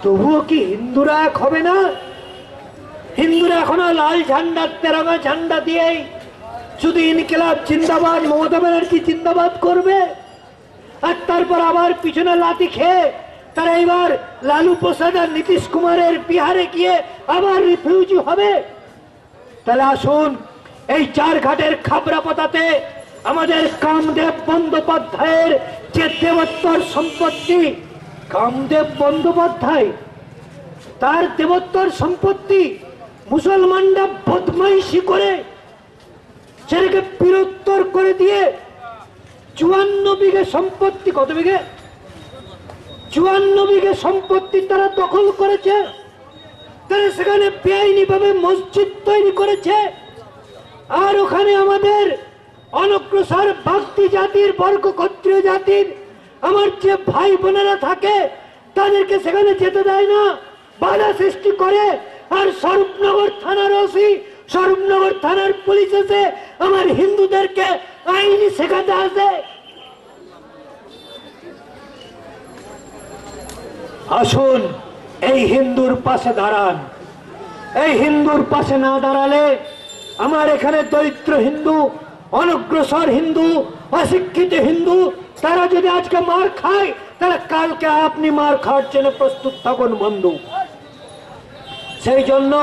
তবুও কি হিন্দুরা এক হবে না? হিন্দুরা এখনো লাল ঝান্ডা তেরঙ্গা ঝান্ডা দিয়েই শুধু ইনকিলাব জিন্দাবাদ মমতা ব্যানার্জি জিন্দাবাদ করবে, আর তারপর আবার পিছনে লাথি খেয়ে তারা এবার লালু প্রসাদ আর নীতিশ কুমারের বিহারে গিয়ে আবার রিফিউজি হবে। তাহলে আসুন এই চারঘাটের খাবড়াপোতাতে আমাদের কামদেব বন্দ্যোপাধ্যায়ের যে দেবোত্তর সম্পত্তি, কামদেব বন্দ্যোপাধ্যায় তার দেবোত্তর সম্পত্তি মুসলমানরা বদমাইশি করে সেটাকে বিরোত্তর করে দিয়ে 54 বিঘে সম্পত্তি, কত বিঘে? 54 বিঘে সম্পত্তি তারা দখল করেছে। তারা সেখানে বেআইনি ভাবে মসজিদ তৈরি করেছে, আর ওখানে আমাদের অনগ্রসর ভক্তি জাতির বর্গ ক্ষত্রিয় জাতির আমার যে ভাই বোনেরা থাকে তাদেরকে সেখানে যেতে দেয় না, বাধা সৃষ্টি করে। আর স্বরূপনগর থানার ওসি, স্বরূপনগর থানার পুলিশ এসে আমার হিন্দুদেরকে আইনি শেখাতে আসে। আসুন এই হিন্দুর পাশে দাঁড়ান। এই হিন্দুর পাশে না দাঁড়ালে আমার এখানে দরিদ্র হিন্দু, অনগ্রসর হিন্দু, অশিক্ষিত হিন্দু তারা যদি আজকে মার খায়, তাহলে কালকে আপনি মার খাওয়ার জন্য প্রস্তুত থাকুন বন্ধু। সেই জন্য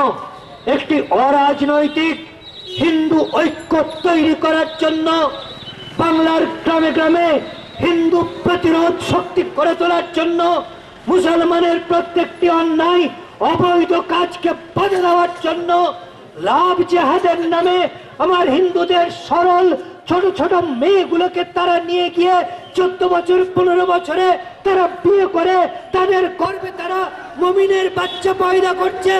একটি অরাজনৈতিক হিন্দু ঐক্য তৈরি করার জন্য বাংলার গ্রামে গ্রামে হিন্দু প্রতিরোধ শক্তি করে তোলার জন্য মুসলমানের প্রত্যেকটি অন্যায় অবৈধ কাজকে বাধা দেওয়ার জন্য লাভ জেহাদের নামে আমার হিন্দুদের সরল ছোট ছোট মেয়েগুলোকে তারা নিয়ে গিয়ে 14 বছর 15 বছরে তারা বিয়ে করে তাদের গর্ভে তারা মুমিনের বাচ্চা পয়দা করছে।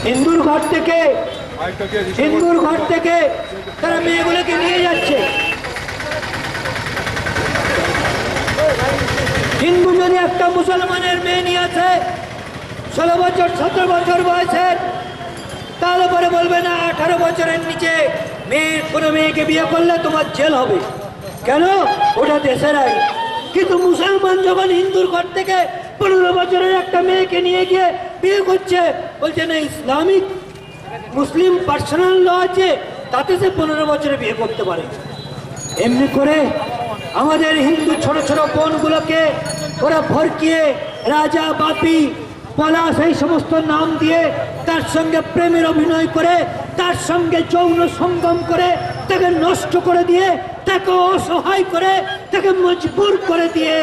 হিন্দুর ঘর থেকে তারা মেয়েগুলোকে নিয়ে যাচ্ছে। হিন্দু যদি একটা মুসলমানের মেয়ে নিয়ে আসে 16 বছর 17 বছর বয়সের, তাহলে পরে বলবে না 18 বছরের নিচে কোনো মেয়েকে বিয়ে করলে তোমার জেল হবে। কেন? ওটা দেশের আইন। কিন্তু মুসলমান যখন হিন্দুর ঘর থেকে 15 বছরের একটা মেয়েকে নিয়ে গিয়ে বিয়ে করছে, বলছে না ইসলামিক মুসলিম পার্সোনাল ল আছে, তাতে সে 15 বছরে বিয়ে করতে পারে। এমনি করে আমাদের হিন্দু ছোট ছোট বোনগুলোকে ওরা ভরকিয়ে রাজা, বাপি, পলাশ এই সমস্ত নাম দিয়ে তার সঙ্গে প্রেমের অভিনয় করে, তার সঙ্গে যৌন সঙ্গম করে তাকে নষ্ট করে দিয়ে, তাকে অসহায় করে, তাকে মজবুর করে দিয়ে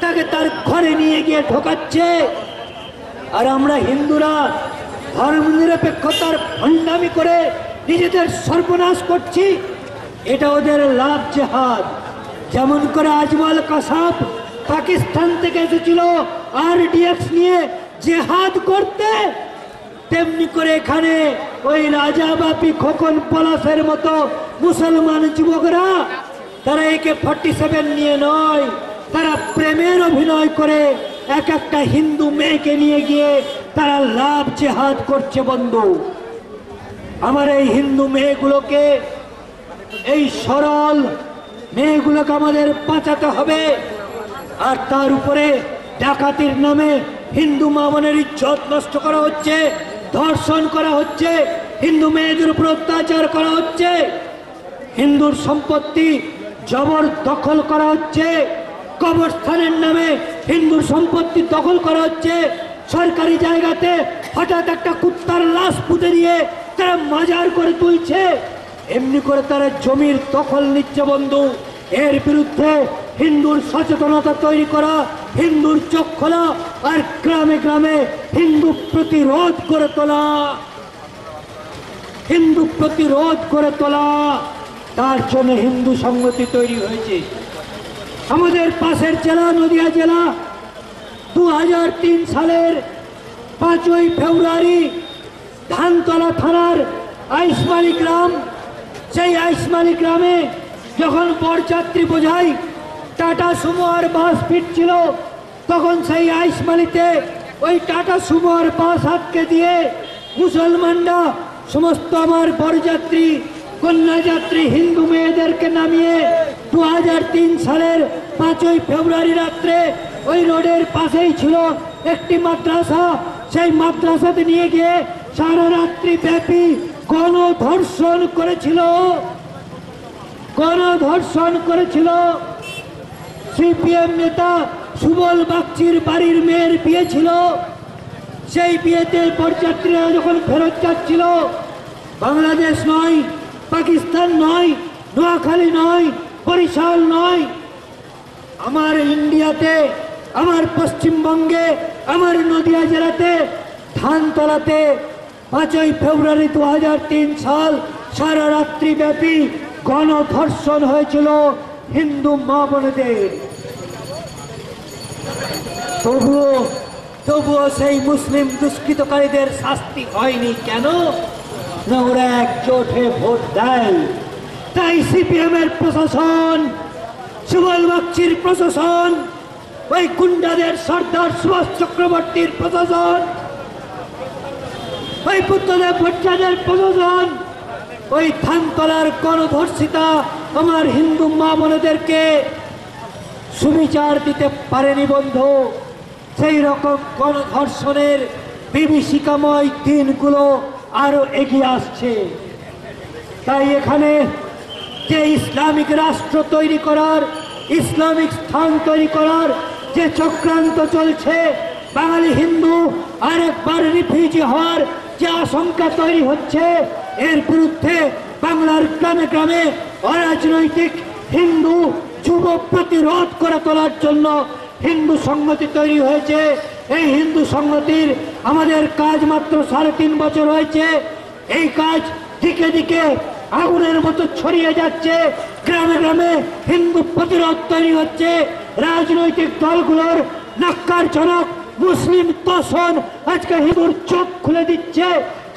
তাকে তার ঘরে নিয়ে গিয়ে ঢোকাচ্ছে। আর আমরা হিন্দুরা ধর্মনিরপেক্ষতার ভণ্ডামি করে নিজেদের সর্বনাশ করছি। এটা ওদের লাভ জেহাদ। যেমন করে আজমল কাসাব পাকিস্তান থেকে এসেছিল RDX নিয়ে জেহাদ করতে, তেমনি করে এখানে ওই রাজা, বাপি, খোকন, পলাশের মতো মুসলমান যুবকরা তারা AK-47 নিয়ে নয়, তারা প্রেমের অভিনয় করে এক একটা হিন্দু মেয়েকে নিয়ে গিয়ে তারা লাভ জেহাদ করছে বন্ধু। আমার এই হিন্দু মেয়েগুলোকে, এই সরল মেয়েগুলোকে আমাদের বাঁচাতে হবে। আর তার উপরে ডাকাতির নামে হিন্দু মা বোনের ইজ্জত নষ্ট করা হচ্ছে, ধর্ষণ করা হচ্ছে, হিন্দু মেয়েদের উপর অত্যাচার করা হচ্ছে, হিন্দুর সম্পত্তি জবরদখল করা হচ্ছে, কবরস্থানের নামে হিন্দুর সম্পত্তি দখল করা হচ্ছে, সরকারি জায়গাতে হঠাৎ একটা কুত্তার লাশ পুঁতে দিয়ে তারা মাজার করে তুলছে, এমনি করে তারা জমির দখল নিচ্ছে বন্ধু। এর বিরুদ্ধে হিন্দুর সচেতনতা তৈরি করা, হিন্দুর চোখ খোলা, আর গ্রামে গ্রামে হিন্দু প্রতিরোধ করে তোলা, হিন্দু প্রতিরোধ করে তোলা। তার জন্য হিন্দু সংগতি তৈরি হয়েছে। আমাদের পাশের জেলা নদিয়া জেলা 2003 সালের 5ই ফেব্রুয়ারি ধানতলা থানার আইসমালি গ্রাম, সেই আইসমালি গ্রামে যখন বরযাত্রী বোঝাই টাটা সুমো আর বাস ফিরছিল, তখন সেই আইসমালিতে ওই টাটা সুমো আর বাস আটকে দিয়ে মুসলমানরা সমস্ত আমার বরযাত্রী কন্যাযাত্রী হিন্দু মেয়েদেরকে নামিয়ে 2003 সালের 5ই ফেব্রুয়ারি রাত্রে ওই রোডের পাশেই ছিল একটি মাদ্রাসা। সেই মাদ্রাসাতে নিয়ে গিয়ে সারা রাত্রি ব্যাপী গণধর্ষণ করেছিল। সিপিএম নেতা সুবল বাগচির বাড়ির মেয়ের বিয়ে ছিল। সেই বিয়েতে বরযাত্রীরা যখন ফেরত যাচ্ছিল, বাংলাদেশ নয়, পাকিস্তান নয়, নোয়াখালী নয়, বরিশাল নয়, আমার ইন্ডিয়াতে, আমার পশ্চিমবঙ্গে, আমার নদিয়া জেলাতে ধানতলাতে 5ই ফেব্রুয়ারি 2003 সাল সারা রাত্রি ব্যাপী গণধর্ষণ হয়েছিল হিন্দু মা বোনেদের। তবুও সেই মুসলিম দুষ্কৃতকারীদের শাস্তি হয়নি। কেন না? ওরা একজোট হয়ে ভোট দেয়। তাই সিপিএম এর প্রশাসন, সুবল বাগচির প্রশাসন, ওই গুন্ডাদের সর্দার সুভাষ চক্রবর্তীর প্রশাসন, ওই বুদ্ধদেব ভট্টাচার্যের প্রশাসন ওই ধানতলার গণধর্ষিতা আমার হিন্দু মা বোনেদেরকে সুবিচার দিতে পারেনি বন্ধু। সেই রকম গণধর্ষণের বিভীষিকাময় দিনগুলো আরো এগিয়ে আসছে। তাই এখানে যে ইসলামিক রাষ্ট্র তৈরি করার, ইসলামিক স্থান তৈরি করার যে চক্রান্ত চলছে, বাঙালি হিন্দু আরেকবার রিফিউজি হওয়ার যে আশঙ্কা তৈরি হচ্ছে, এর বিরুদ্ধে বাংলার গ্রামে গ্রামে অরাজনৈতিক হিন্দু যুব প্রতিরোধ করে তোলার জন্য হিন্দু সংহতি তৈরি হয়েছে। এই হিন্দু সংহতির আমাদের কাজ মাত্র 3.5 বছর হয়েছে। এই কাজ দিকে দিকে আগুনের মতো ছড়িয়ে যাচ্ছে। গ্রামে গ্রামে হিন্দু প্রতিরোধ তৈরি হচ্ছে। রাজনৈতিক দলগুলোর ন্যাক্কারজনক মুসলিম তোষণ আজকে হিন্দুর চোখ খুলে দিচ্ছে।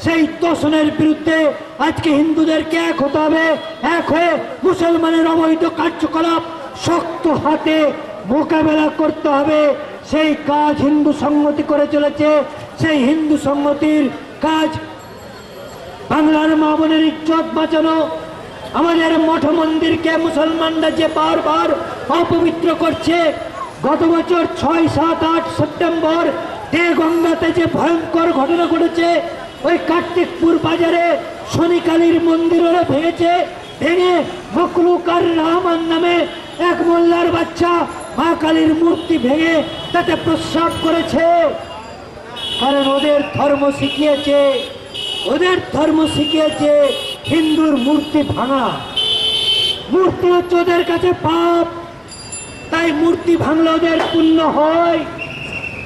সেই তোষণের বিরুদ্ধে আজকে হিন্দুদেরকে এক হতে হবে। এক হয়ে মুসলমানের অবৈধ কার্যকলাপ শক্ত হাতে মোকাবেলা করতে হবে। সেই কাজ হিন্দু সংহতি করে চলেছে। সেই হিন্দু সংহতির কাজ বাংলার মা বোনের ইজ্জত বাঁচানো। আমাদের মঠ মন্দিরকে মুসলমানরা যে বারবার অপবিত্র করছে, গত বছর 6, 7, 8 সেপ্টেম্বর দেগঙ্গাতে যে ভয়ঙ্কর ঘটনা ঘটেছে, ওই কার্তিকপুর বাজারে শনিকালীর মন্দির ওরা ভেঙে মখলুক আর রহমান নামে এক মোল্লার বাচ্চা মা কালীর মূর্তি ভেঙে তাতে প্রস্রাব করেছে। কারণ ওদের ধর্ম শিখিয়েছে হিন্দুর মূর্তি ভাঙা। মূর্তি হচ্ছে ওদের কাছে পাপ। তাই মূর্তি ভাঙলে ওদের পুণ্য হয়।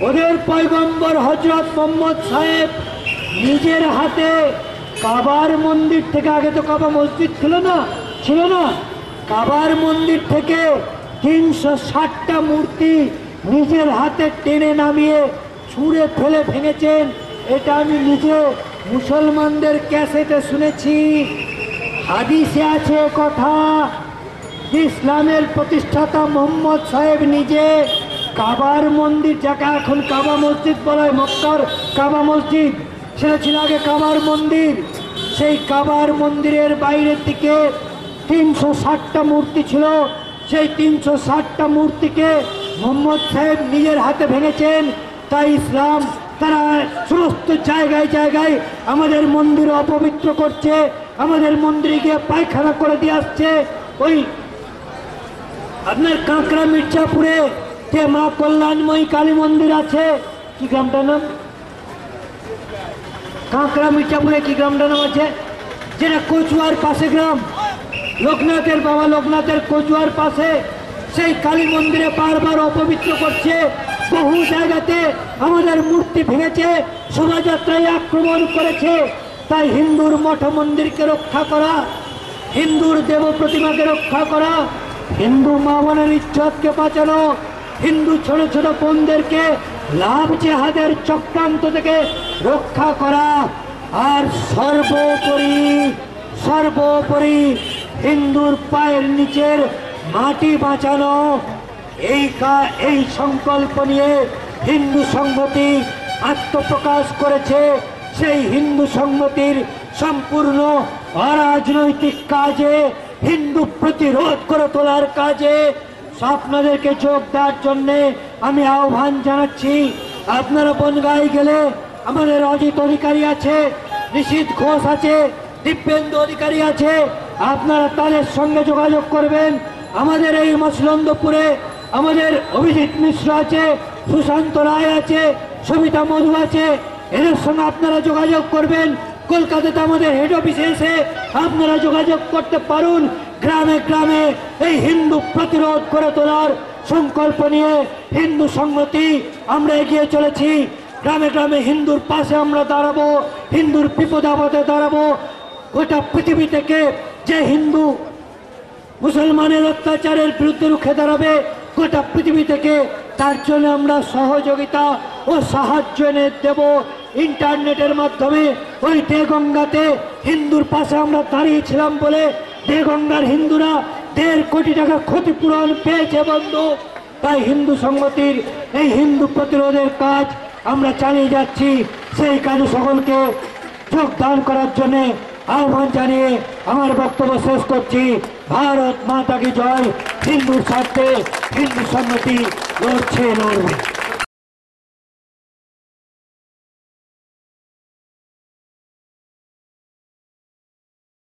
ওদের পয়গম্বর হযরত মুহাম্মদ সাহেব নিজের হাতে কাবার মন্দির থেকে, আগে তো কাবা মসজিদ ছিল না, কাবার মন্দির থেকে 360টা মূর্তি নিজের হাতে টেনে নামিয়ে ছুঁড়ে ফেলে ভেঙেছেন। এটা আমি নিজে মুসলমানদের ক্যাসেটে শুনেছি। হাদিসে আছে কথা, ইসলামের প্রতিষ্ঠাতা মোহাম্মদ সাহেব নিজে কাবার মন্দির, যাকে এখন কাবা মসজিদ বলা হয়, মক্কার কাবা মসজিদ, সেটা ছিল আগে কাবার মন্দির। সেই কাবার মন্দিরের বাইরের দিকে 360টা মূর্তি ছিল। সেই 360টা মূর্তিকে মোহাম্মদ সাহেব নিজের হাতে ভেঙেছেন। তাই ইসলাম তারা সমস্ত জায়গায় জায়গায় আমাদের মন্দির অপবিত্র করছে, আমাদের মন্দিরে গিয়ে পায়খানা করে দিয়ে আসছে। ওই আপনার কাঁকড়া মির্জাপুরে যে মা কল্যাণময়ী কালী মন্দির আছে, কি গ্রামটার নাম? কাঁকড়া মির্জাপুরে কি গ্রামটার নাম আছে? যেটা কচুয়ার পাশে গ্রাম, লোকনাথের বাবা লোকনাথের কচুয়ার পাশে, সেই কালী মন্দিরে বারবার অপবিত্র করছে। বহু জায়গাতে আমাদের মূর্তি ভেঙেছে, শোভাযাত্রায় আক্রমণ করেছে। তাই হিন্দুর মঠ মন্দিরকে রক্ষা করা, হিন্দুর দেব প্রতিমাকে রক্ষা করা, হিন্দু মা বোনের ইজ্জতকে বাঁচানো, হিন্দু ছোট ছোট বোনদেরকে লাভ জেহাদের চক্রান্ত থেকে রক্ষা করা, আর সর্বোপরি হিন্দুর পায়ের নিচের মাটি বাঁচানো। এই সংকল্প নিয়ে হিন্দু সংহতি আত্মপ্রকাশ করেছে। সেই হিন্দু সংহতির সম্পূর্ণ অরাজনৈতিক কাজে, হিন্দু প্রতিরোধ করে তোলার কাজে আপনাদেরকে যোগ দেওয়ার জন্য আমি আহ্বান জানাচ্ছি। আপনারা বনগাঁয় গেলে আমাদের অজিত অধিকারী আছে, নিশীথ ঘোষ আছে, দিব্যেন্দু অধিকারী আছে, আপনারা তাদের সঙ্গে যোগাযোগ করবেন। আমাদের এই মসলন্দপুরে আমাদের অভিজিৎ মিশ্র আছে, সুশান্ত রায় আছে, সবিতা মধু আছে, এদের সঙ্গে আপনারা যোগাযোগ করবেন। কলকাতাতে আমাদের হেড অফিসে এসে আপনারা যোগাযোগ করতে পারুন। গ্রামে গ্রামে এই হিন্দু প্রতিরোধ করে তোলার সংকল্প নিয়ে হিন্দু সংহতি আমরা এগিয়ে চলেছি। গ্রামে গ্রামে হিন্দুর পাশে আমরা দাঁড়াবো, হিন্দুর বিপদ আপদে দাঁড়াবো। গোটা পৃথিবী থেকে যে হিন্দু মুসলমানের অত্যাচারের বিরুদ্ধে রুখে দাঁড়াবে গোটা পৃথিবী থেকে, তার জন্য আমরা সহযোগিতা ও সাহায্য এনে দেব। ইন্টারনেটের মাধ্যমে ওই দেগঙ্গাতে হিন্দুর পাশে আমরা দাঁড়িয়েছিলাম বলে দেগঙ্গার হিন্দুরা 1.5 কোটি টাকা ক্ষতিপূরণ পেয়েছে বন্ধু। তাই হিন্দু সংগতির এই হিন্দু প্রতিরোধের কাজ আমরা চালিয়ে যাচ্ছি। সেই কাজে সকলকে যোগদান করার জন্য আহ্বান জানিয়ে আমার বক্তব্য শেষ করছি। ভারত মাতা কি জয়। হিন্দুর স্বার্থে হিন্দু সংগতি লড়ছে, লড়বে।